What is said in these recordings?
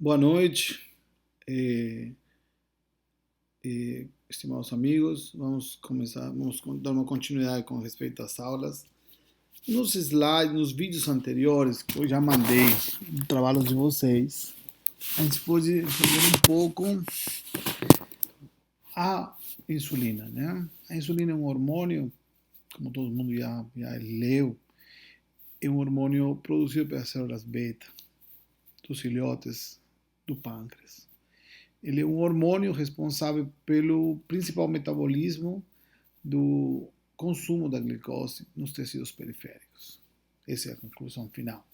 Boa noite, eh, estimados amigos. Vamos começar, dar uma continuidade com respeito às aulas. Nos slides, nos vídeos anteriores, que eu já mandei no trabalho de vocês, a gente pode entender um pouco a insulina, né? A insulina é um hormônio, como todo mundo já leu, é um hormônio produzido pelas células beta, dos ilhotes do pâncreas. Ele é um hormônio responsável pelo principal metabolismo do consumo da glicose nos tecidos periféricos. Essa é a conclusão final.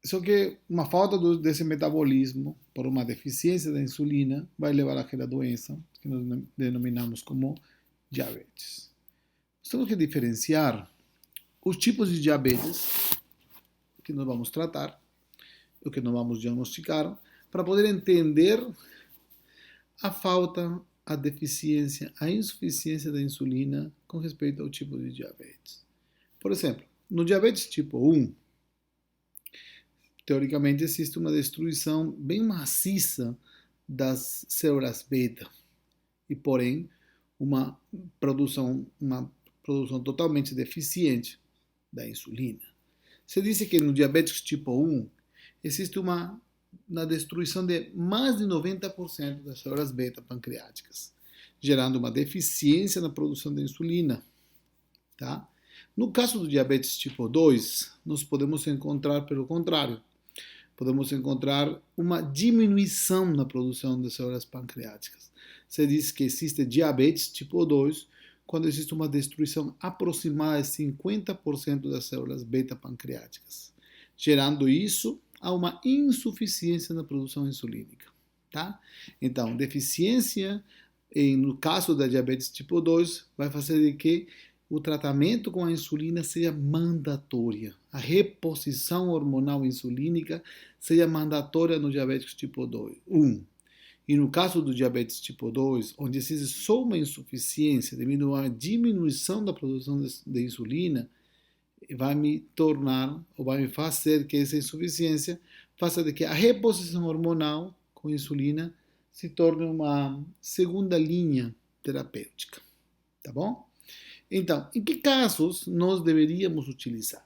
Só que uma falta desse metabolismo, por uma deficiência da insulina, vai levar àquela doença que nós denominamos como diabetes. Nós temos que diferenciar os tipos de diabetes que nós vamos tratar, o que nós vamos diagnosticar, para poder entender a falta, a deficiência, a insuficiência da insulina com respeito ao tipo de diabetes. Por exemplo, no diabetes tipo 1, teoricamente existe uma destruição bem maciça das células beta e, porém, uma produção totalmente deficiente da insulina. Se diz que no diabetes tipo 1 existe na destruição de mais de 90% das células beta pancreáticas, gerando uma deficiência na produção de insulina. Tá? No caso do diabetes tipo 2, nós podemos encontrar, pelo contrário, podemos encontrar uma diminuição na produção das células pancreáticas. Se diz que existe diabetes tipo 2 quando existe uma destruição aproximada de 50% das células beta pancreáticas, gerando isso a uma insuficiência na produção insulínica. Tá? Então, deficiência, no caso da diabetes tipo 2, vai fazer de que o tratamento com a insulina seja mandatória. A reposição hormonal insulínica seja mandatória no diabetes tipo 2, 1. E no caso do diabetes tipo 2, onde existe só uma insuficiência devido a uma diminuição da produção de insulina, vai me tornar, ou vai me fazer que essa insuficiência faça de que a reposição hormonal com insulina se torne uma segunda linha terapêutica. Tá bom? Então, em que casos nós deveríamos utilizar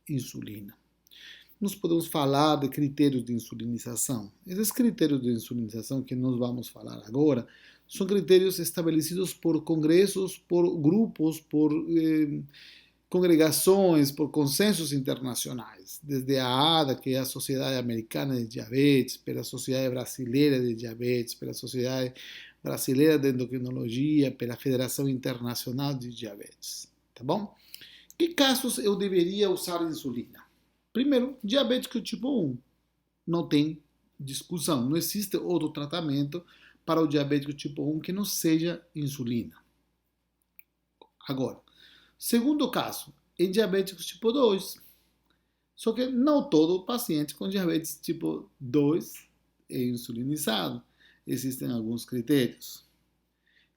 insulina? Nós podemos falar de critérios de insulinização. Esses critérios de insulinização que nós vamos falar agora são critérios estabelecidos por congressos, por grupos, por congregações, por consensos internacionais, desde a ADA, que é a Sociedade Americana de Diabetes, pela Sociedade Brasileira de Diabetes, pela Sociedade Brasileira de Endocrinologia, pela Federação Internacional de Diabetes. Tá bom? Que casos eu deveria usar insulina? Primeiro, diabético tipo 1. Não tem discussão, não existe outro tratamento para o diabético tipo 1 que não seja insulina. Agora, segundo caso, em diabéticos tipo 2. Só que não todo paciente com diabetes tipo 2 é insulinizado. Existem alguns critérios.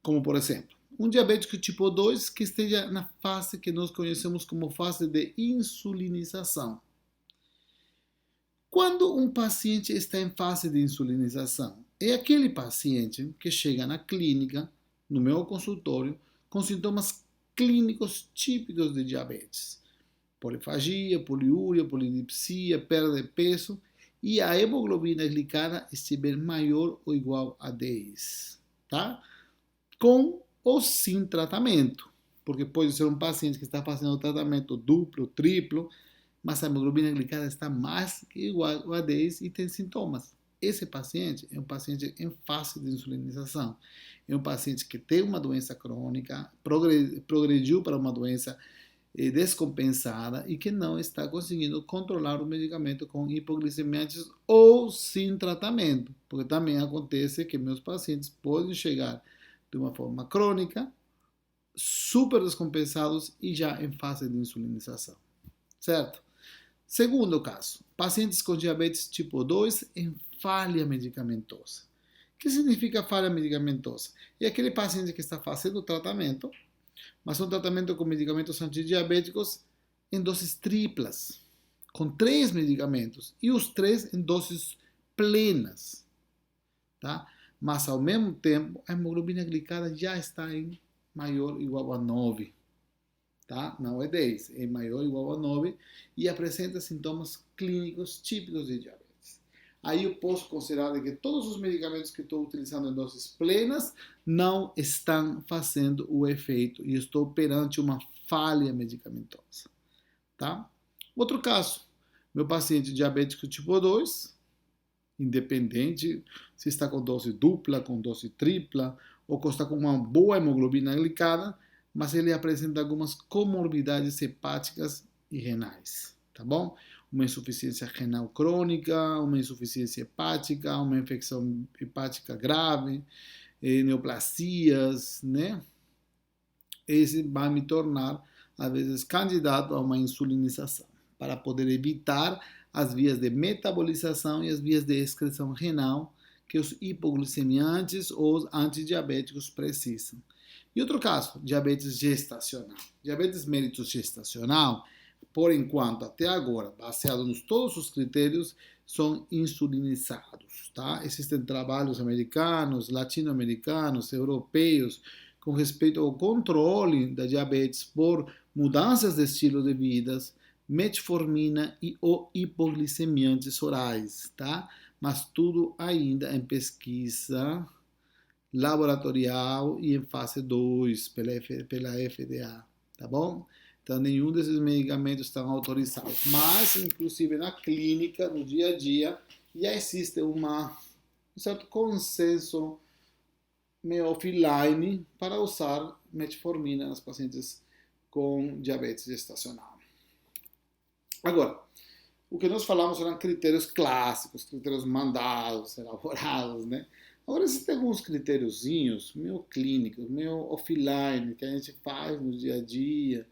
Como, por exemplo, um diabético tipo 2 que esteja na fase que nós conhecemos como fase de insulinização. Quando um paciente está em fase de insulinização, é aquele paciente que chega na clínica, no meu consultório, com sintomas clínicos típicos de diabetes. Polifagia, poliúria, polidipsia, perda de peso e a hemoglobina glicada estiver maior ou igual a 10, tá? Com ou sem tratamento, porque pode ser um paciente que está fazendo tratamento duplo, triplo, mas a hemoglobina glicada está mais que igual a 10 e tem sintomas. Esse paciente é um paciente em fase de insulinização. É um paciente que tem uma doença crônica, progrediu para uma doença descompensada e que não está conseguindo controlar o medicamento com hipoglicemiantes ou sem tratamento. Porque também acontece que meus pacientes podem chegar de uma forma crônica, super descompensados e já em fase de insulinização. Certo? Segundo caso, pacientes com diabetes tipo 2 em falha medicamentosa. O que significa falha medicamentosa? É aquele paciente que está fazendo tratamento, mas um tratamento com medicamentos antidiabéticos em doses triplas. com 3 medicamentos, e os 3 em doses plenas, tá? Mas ao mesmo tempo, a hemoglobina glicada já está em maior ou igual a 9, tá? Não é 10, é maior ou igual a 9 e apresenta sintomas clínicos típicos de diabetes. Aí eu posso considerar que todos os medicamentos que estou utilizando em doses plenas não estão fazendo o efeito e estou perante uma falha medicamentosa, tá? Outro caso, meu paciente diabético tipo 2, independente se está com dose dupla, com dose tripla, ou está com uma boa hemoglobina glicada, mas ele apresenta algumas comorbidades hepáticas e renais, tá bom? Uma insuficiência renal crônica, uma insuficiência hepática, uma infecção hepática grave, neoplasias, né? Esse vai me tornar, às vezes, candidato a uma insulinização, para poder evitar as vias de metabolização e as vias de excreção renal que os hipoglicemiantes ou os antidiabéticos precisam. E outro caso, diabetes gestacional. Diabetes mellitus gestacional, por enquanto, até agora, baseado nos todos os critérios, são insulinizados, tá? Existem trabalhos americanos, latino-americanos, europeus, com respeito ao controle da diabetes por mudanças de estilo de vida, metformina e ou hipoglicemiantes orais, tá? Mas tudo ainda em pesquisa laboratorial e em fase 2 pela FDA, tá bom? Então, nenhum desses medicamentos estão autorizados. Mas, inclusive, na clínica, no dia a dia, já existe um certo consenso meio offline para usar metformina nas pacientes com diabetes gestacional. Agora, o que nós falamos eram critérios clássicos, critérios mandados, elaborados, né? Agora, existem alguns critériozinhos meio clínicos, meio offline, que a gente faz no dia a dia,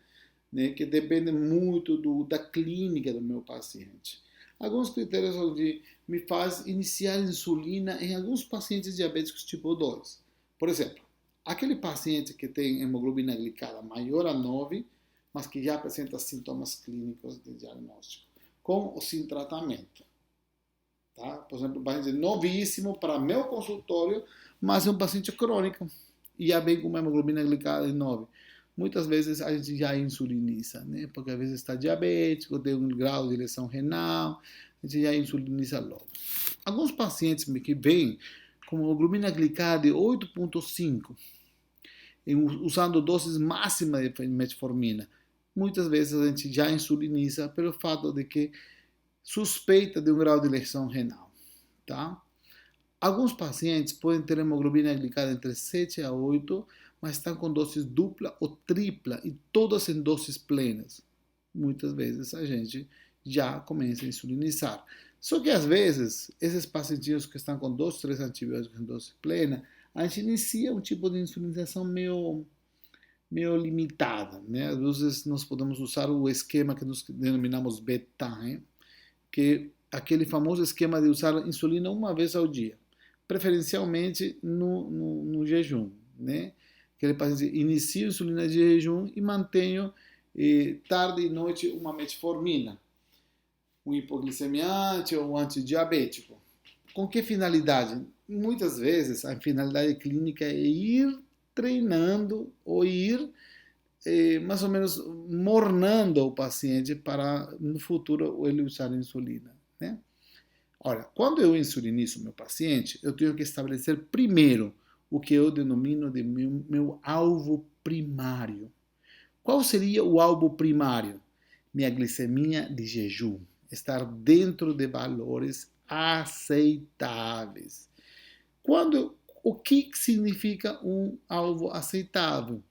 né, que dependem muito da clínica do meu paciente. Alguns critérios onde me faz iniciar insulina em alguns pacientes diabéticos tipo 2. Por exemplo, aquele paciente que tem hemoglobina glicada maior a 9, mas que já apresenta sintomas clínicos de diagnóstico, com ou sem tratamento. Tá? Por exemplo, um paciente novíssimo para meu consultório, mas é um paciente crônico e já vem com uma hemoglobina glicada de 9. Muitas vezes a gente já insuliniza, né? Porque às vezes está diabético, tem um grau de lesão renal, a gente já insuliniza logo. Alguns pacientes que vêm com hemoglobina glicada de 8,5, usando doses máximas de metformina, muitas vezes a gente já insuliniza pelo fato de que suspeita de um grau de lesão renal, tá? Alguns pacientes podem ter hemoglobina glicada entre 7 a 8, mas estão com doses dupla ou tripla e todas em doses plenas. Muitas vezes a gente já começa a insulinizar. Só que às vezes, esses pacientes que estão com 2, 3 antibióticos em dose plena, a gente inicia um tipo de insulinização meio limitada, né? Às vezes nós podemos usar o esquema que nós denominamos bedtime, que é aquele famoso esquema de usar insulina uma vez ao dia, preferencialmente no jejum, né? Aquele paciente inicia a insulina de jejum e mantenho tarde e noite uma metformina, um hipoglicemiante ou um antidiabético. Com que finalidade? Muitas vezes a finalidade clínica é ir treinando ou ir mais ou menos mornando o paciente para no futuro ele usar insulina, né? Ora, quando eu insulinizo meu paciente, eu tenho que estabelecer primeiro o que eu denomino de meu alvo primário. Qual seria o alvo primário? Minha glicemia de jejum, estar dentro de valores aceitáveis. O que significa um alvo aceitável?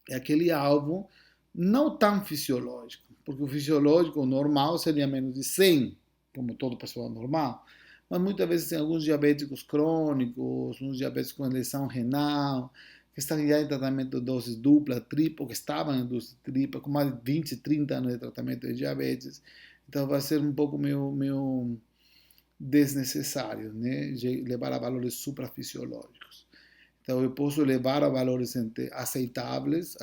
É aquele alvo não tão fisiológico, porque o fisiológico, o normal, seria menos de 100, como toda pessoa normal, mas muitas vezes tem alguns diabéticos crônicos, uns diabéticos com lesão renal, que estão já em tratamento de doses dupla, tripla, que estavam em dose tripla, com mais de 20, 30 anos de tratamento de diabetes, então vai ser um pouco meio desnecessário, né, levar a valores suprafisiológicos. Então, eu posso levar a valores aceitáveis,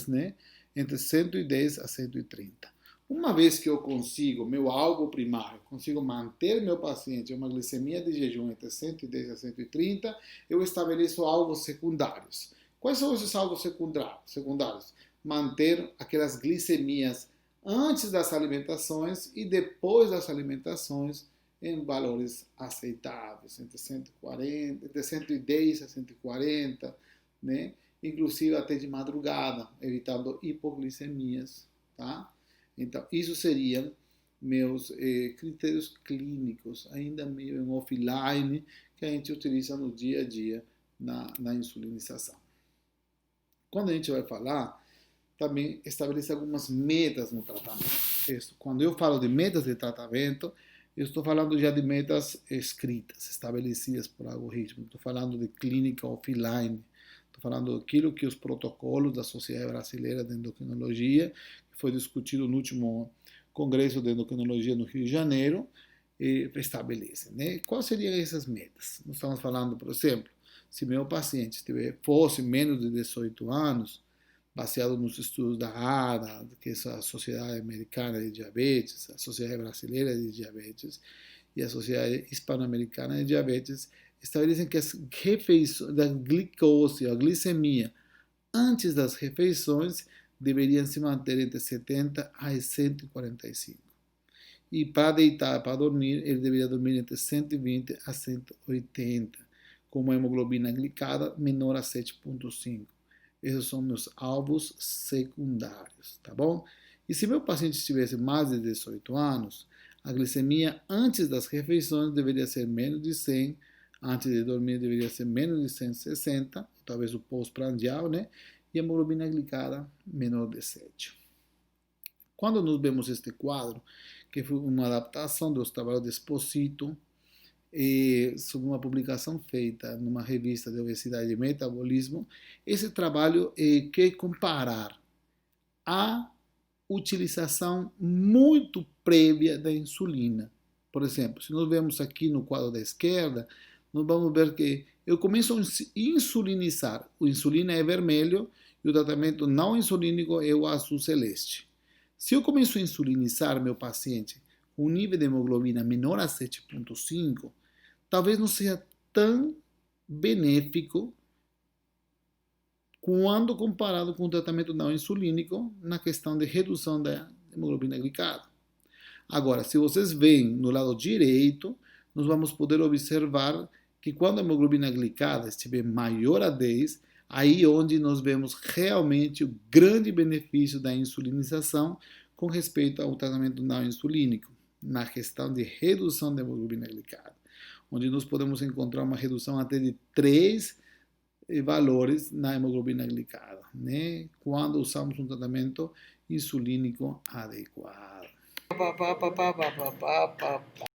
né, entre 110 a 130. Uma vez que eu consigo, meu alvo primário, consigo manter meu paciente em uma glicemia de jejum entre 110 a 130, eu estabeleço alvos secundários. Quais são esses alvos secundários? Manter aquelas glicemias antes das alimentações e depois das alimentações em valores aceitáveis, entre 140, entre 110 a 140, né? Inclusive até de madrugada, evitando hipoglicemias, tá? Então, isso seriam meus critérios clínicos, ainda meio em offline, que a gente utiliza no dia a dia na insulinização. Quando a gente vai falar, também estabelece algumas metas no tratamento. Quando eu falo de metas de tratamento, eu estou falando já de metas escritas, estabelecidas por algoritmo. Estou falando de clínica offline. Estou falando daquilo que os protocolos da Sociedade Brasileira de Endocrinologia, que foi discutido no último Congresso de Endocrinologia no Rio de Janeiro, estabelecem. Né? Quais seriam essas metas? Nós estamos falando, por exemplo, se meu paciente fosse menos de 18 anos, baseado nos estudos da ADA, que é a Sociedade Americana de Diabetes, a Sociedade Brasileira de Diabetes e a Sociedade Hispano-Americana de Diabetes, estabelecem que as refeições, da glicose, a glicemia, antes das refeições, deveriam se manter entre 70 a 145. E para deitar, para dormir, ele deveria dormir entre 120 a 180, com uma hemoglobina glicada menor a 7,5. Esses são meus alvos secundários, tá bom? E se meu paciente tivesse mais de 18 anos, a glicemia antes das refeições deveria ser menos de 100, antes de dormir deveria ser menos de 160, talvez o pós-prandial, né? E a hemoglobina glicada menor de 7. Quando nós vemos este quadro, que foi uma adaptação dos trabalhos de Esposito, sobre uma publicação feita numa revista de obesidade e metabolismo, esse trabalho quer comparar a utilização muito prévia da insulina. Por exemplo, se nós vemos aqui no quadro da esquerda, nós vamos ver que eu começo a insulinizar. O insulina é vermelho e o tratamento não insulínico é o azul celeste. Se eu começo a insulinizar meu paciente com um nível de hemoglobina menor a 7,5, talvez não seja tão benéfico quando comparado com o tratamento não insulínico na questão de redução da hemoglobina glicada. Agora, se vocês veem no lado direito, nós vamos poder observar que quando a hemoglobina glicada estiver maior a 10, aí onde nós vemos realmente o grande benefício da insulinização com respeito ao tratamento não insulínico, na questão de redução da hemoglobina glicada, onde nós podemos encontrar uma redução até de 3 valores na hemoglobina glicada, né? Quando usamos um tratamento insulínico adequado.